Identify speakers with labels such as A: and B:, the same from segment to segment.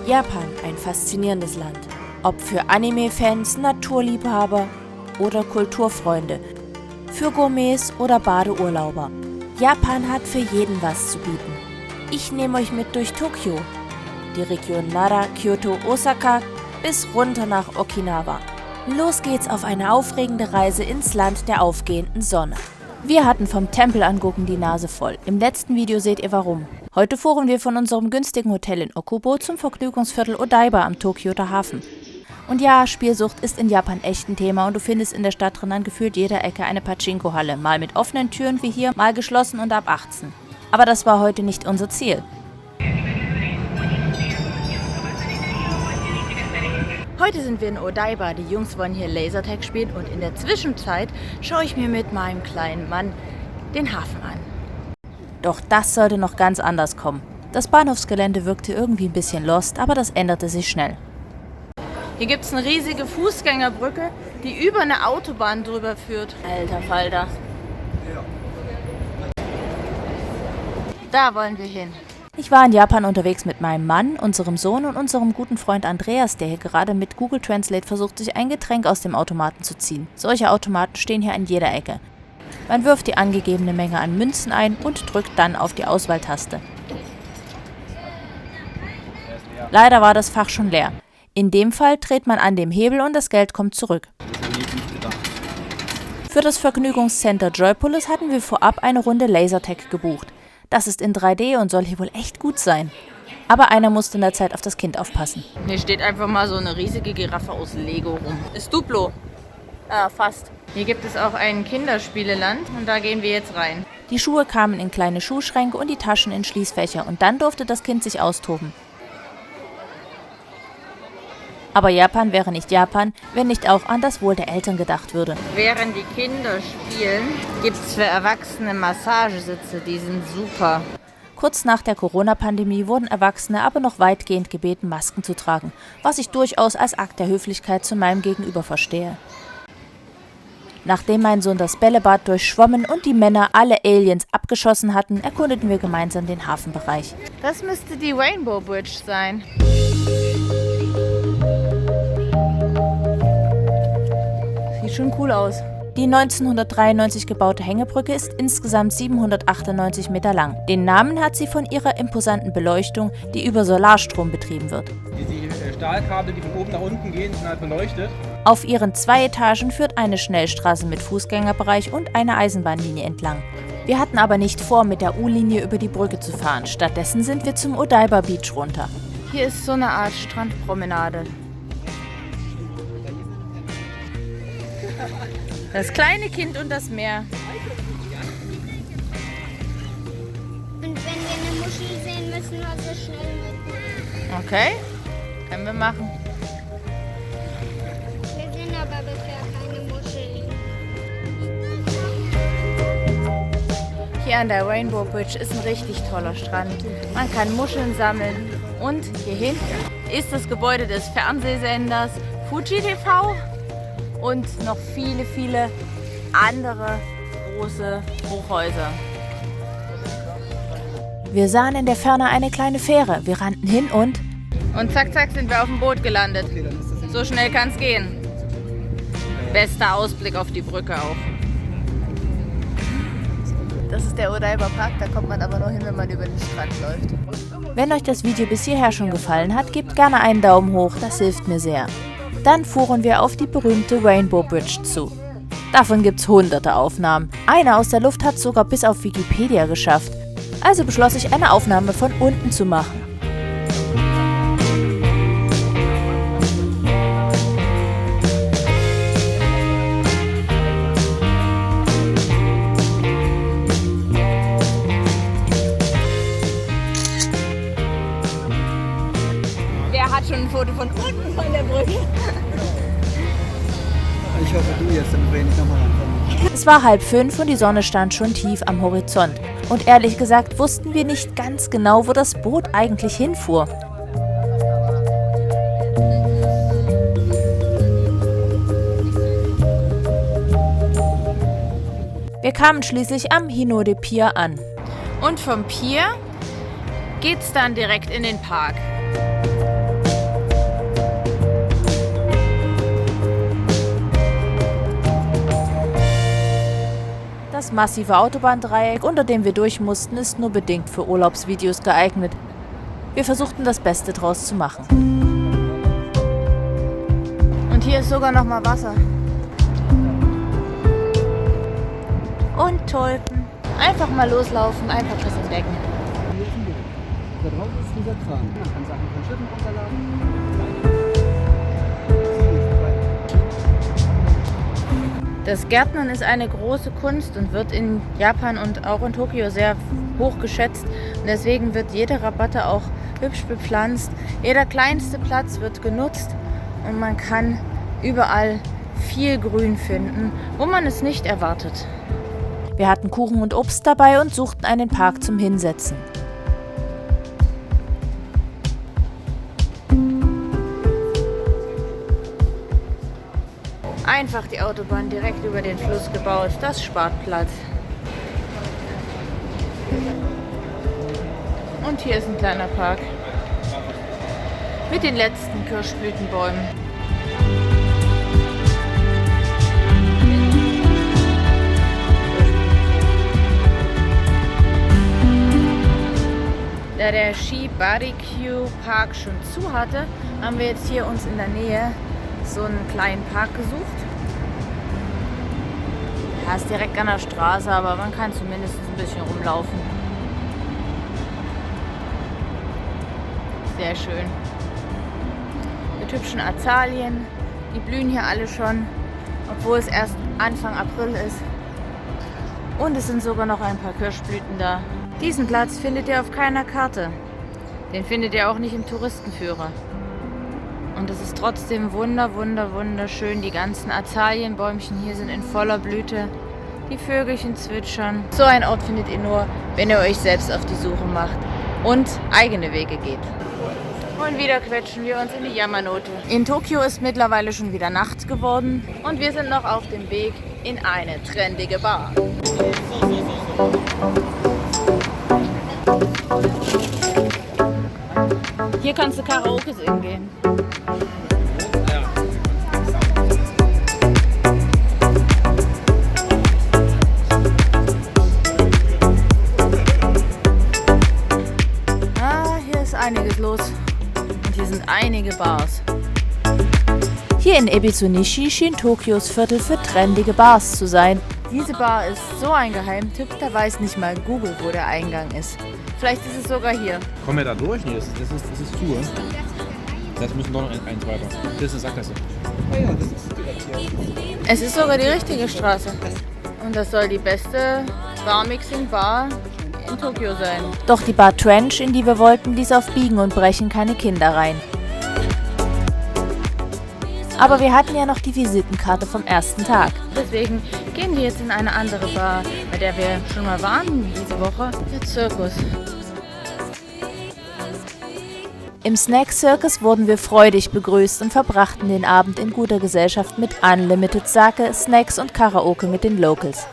A: Japan, ein faszinierendes Land. Ob für Anime-Fans, Naturliebhaber oder Kulturfreunde, für Gourmets oder Badeurlauber. Japan hat für jeden was zu bieten. Ich nehme euch mit durch Tokio, die Region Nara, Kyoto, Osaka bis runter nach Okinawa. Los geht's auf eine aufregende Reise ins Land der aufgehenden Sonne. Wir hatten vom Tempel angucken die Nase voll. Im letzten Video seht ihr warum. Heute fuhren wir von unserem günstigen Hotel in Okubo zum Vergnügungsviertel Odaiba am Tokioter Hafen. Und ja, Spielsucht ist in Japan echt ein Thema und du findest in der Stadt drin an gefühlt jeder Ecke eine Pachinko-Halle. Mal mit offenen Türen wie hier, mal geschlossen und ab 18. Aber das war heute nicht unser Ziel. Heute sind wir in Odaiba, die Jungs wollen hier Lasertag spielen und in der Zwischenzeit schaue ich mir mit meinem kleinen Mann den Hafen an. Doch das sollte noch ganz anders kommen. Das Bahnhofsgelände wirkte irgendwie ein bisschen lost, aber das änderte sich schnell. Hier gibt es eine riesige Fußgängerbrücke, die über eine Autobahn drüber führt. Alter Falter. Da wollen wir hin. Ich war in Japan unterwegs mit meinem Mann, unserem Sohn und unserem guten Freund Andreas, der hier gerade mit Google Translate versucht, sich ein Getränk aus dem Automaten zu ziehen. Solche Automaten stehen hier an jeder Ecke. Man wirft die angegebene Menge an Münzen ein und drückt dann auf die Auswahltaste. Leider war das Fach schon leer. In dem Fall dreht man an dem Hebel und das Geld kommt zurück. Für das Vergnügungscenter Joypolis hatten wir vorab eine Runde Lasertag gebucht. Das ist in 3D und soll hier wohl echt gut sein. Aber einer musste in der Zeit auf das Kind aufpassen. Hier steht einfach mal so eine riesige Giraffe aus Lego rum. Ist Duplo. Ah, fast. Hier gibt es auch ein Kinderspieleland und da gehen wir jetzt rein. Die Schuhe kamen in kleine Schuhschränke und die Taschen in Schließfächer und dann durfte das Kind sich austoben. Aber Japan wäre nicht Japan, wenn nicht auch an das Wohl der Eltern gedacht würde. Während die Kinder spielen, gibt es für Erwachsene Massagesitze, die sind super. Kurz nach der Corona-Pandemie wurden Erwachsene aber noch weitgehend gebeten, Masken zu tragen, was ich durchaus als Akt der Höflichkeit zu meinem Gegenüber verstehe. Nachdem mein Sohn das Bällebad durchschwommen und die Männer alle Aliens abgeschossen hatten, erkundeten wir gemeinsam den Hafenbereich. Das müsste die Rainbow Bridge sein. Sieht schon cool aus. Die 1993 gebaute Hängebrücke ist insgesamt 798 Meter lang. Den Namen hat sie von ihrer imposanten Beleuchtung, die über Solarstrom betrieben wird.
B: Die Stahlkabel, die von oben nach unten gehen, sind halt beleuchtet.
A: Auf ihren 2 Etagen führt eine Schnellstraße mit Fußgängerbereich und eine Eisenbahnlinie entlang. Wir hatten aber nicht vor, mit der U-Linie über die Brücke zu fahren. Stattdessen sind wir zum Odaiba Beach runter. Hier ist so eine Art Strandpromenade. Das kleine Kind und das Meer.
C: Und wenn wir eine Muschel sehen, müssen wir so schnell mitmachen.
A: Okay, können wir machen.
C: Wir sehen aber bisher keine Muscheln.
A: Hier an der Rainbow Bridge ist ein richtig toller Strand. Man kann Muscheln sammeln. Und hier hinten ist das Gebäude des Fernsehsenders Fuji TV. Und noch viele, viele andere große Hochhäuser. Wir sahen in der Ferne eine kleine Fähre. Wir rannten hin und zack, zack sind wir auf dem Boot gelandet. So schnell kann es gehen. Bester Ausblick auf die Brücke auch. Das ist der Odaiba Park, da kommt man aber nur hin, wenn man über den Strand läuft. Wenn euch das Video bis hierher schon gefallen hat, gebt gerne einen Daumen hoch, das hilft mir sehr. Dann fuhren wir auf die berühmte Rainbow Bridge zu. Davon gibt's hunderte Aufnahmen. Eine aus der Luft hat sogar bis auf Wikipedia geschafft. Also beschloss ich, eine Aufnahme von unten zu machen. Wer hat schon ein Foto von unten von der Brücke?
B: Ich hoffe, du jetzt, damit wir nicht nochmal rankommen.
A: Es war 4:30 und die Sonne stand schon tief am Horizont. Und ehrlich gesagt wussten wir nicht ganz genau, wo das Boot eigentlich hinfuhr. Wir kamen schließlich am Hinode Pier an. Und vom Pier geht's dann direkt in den Park. Das massive Autobahndreieck, unter dem wir durch mussten, ist nur bedingt für Urlaubsvideos geeignet. Wir versuchten das Beste draus zu machen. Und hier ist sogar noch mal Wasser. Und Tulpen. Einfach mal loslaufen, einfach was entdecken.
D: Da draußen ist dieser Kran. An Sachen von Schiffen runterladen.
A: Das Gärtnern ist eine große Kunst und wird in Japan und auch in Tokio sehr hoch geschätzt. Und deswegen wird jede Rabatte auch hübsch bepflanzt. Jeder kleinste Platz wird genutzt und man kann überall viel Grün finden, wo man es nicht erwartet. Wir hatten Kuchen und Obst dabei und suchten einen Park zum Hinsetzen. Einfach die Autobahn direkt über den Fluss gebaut, das spart Platz. Und hier ist ein kleiner Park mit den letzten Kirschblütenbäumen. Da der Ski-Barbecue Park schon zu hatte, haben wir jetzt hier uns in der Nähe so einen kleinen Park gesucht. Ja, ist direkt an der Straße, aber man kann zumindest ein bisschen rumlaufen. Sehr schön. Mit hübschen Azalien. Die blühen hier alle schon, obwohl es erst Anfang April ist. Und es sind sogar noch ein paar Kirschblüten da. Diesen Platz findet ihr auf keiner Karte. Den findet ihr auch nicht im Touristenführer. Und es ist trotzdem wunderschön. Die ganzen Azalienbäumchen hier sind in voller Blüte. Die Vögelchen zwitschern. So ein Ort findet ihr nur, wenn ihr euch selbst auf die Suche macht und eigene Wege geht. Und wieder quetschen wir uns in die Yamanote. In Tokio ist mittlerweile schon wieder Nacht geworden und wir sind noch auf dem Weg in eine trendige Bar. Hier kannst du Karaoke singen gehen. Hier ist einiges los. Und hier sind einige Bars. Hier in Ebizunishi schien Tokios Viertel für trendige Bars zu sein. Diese Bar ist so ein Geheimtipp, da weiß nicht mal Google, wo der Eingang ist. Vielleicht ist es sogar hier.
B: Kommen wir da durch? Nee, das ist zu. Das heißt, wir müssen noch eins weiter. Das ist eine Sackgasse.
D: Oh ja, das ist direkt hier.
A: Es ist sogar die richtige Straße. Und das soll die beste Bar-Mixing-Bar in Tokio sein. Doch die Bar Trench, in die wir wollten, ließ auf Biegen und Brechen keine Kinder rein. Aber wir hatten ja noch die Visitenkarte vom ersten Tag. Deswegen gehen wir jetzt in eine andere Bar, bei der wir schon mal waren diese Woche, der Zirkus. Im Snack Circus wurden wir freudig begrüßt und verbrachten den Abend in guter Gesellschaft mit Unlimited Sake, Snacks und Karaoke mit den Locals.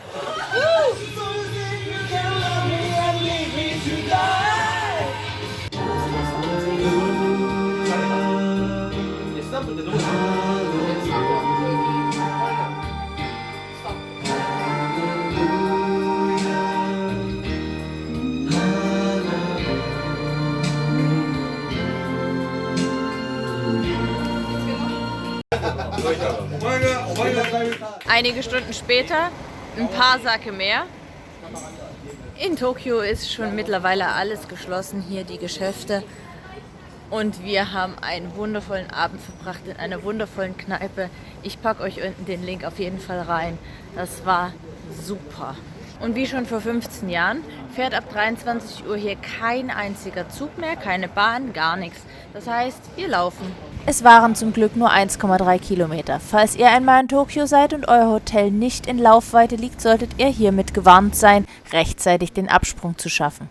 A: Einige Stunden später, ein paar Sake mehr. In Tokio ist schon mittlerweile alles geschlossen, hier die Geschäfte. Und wir haben einen wundervollen Abend verbracht in einer wundervollen Kneipe. Ich packe euch unten den Link auf jeden Fall rein. Das war super. Und wie schon vor 15 Jahren fährt ab 23 Uhr hier kein einziger Zug mehr, keine Bahn, gar nichts. Das heißt, wir laufen. Es waren zum Glück nur 1,3 Kilometer. Falls ihr einmal in Tokio seid und euer Hotel nicht in Laufweite liegt, solltet ihr hiermit gewarnt sein, rechtzeitig den Absprung zu schaffen.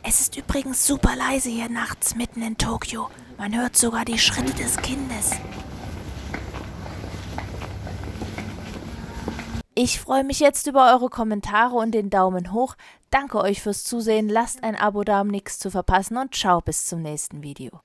A: Es ist übrigens super leise hier nachts mitten in Tokio. Man hört sogar die Schritte des Kindes. Ich freue mich jetzt über eure Kommentare und den Daumen hoch. Danke euch fürs Zusehen, lasst ein Abo da, um nichts zu verpassen und ciao bis zum nächsten Video.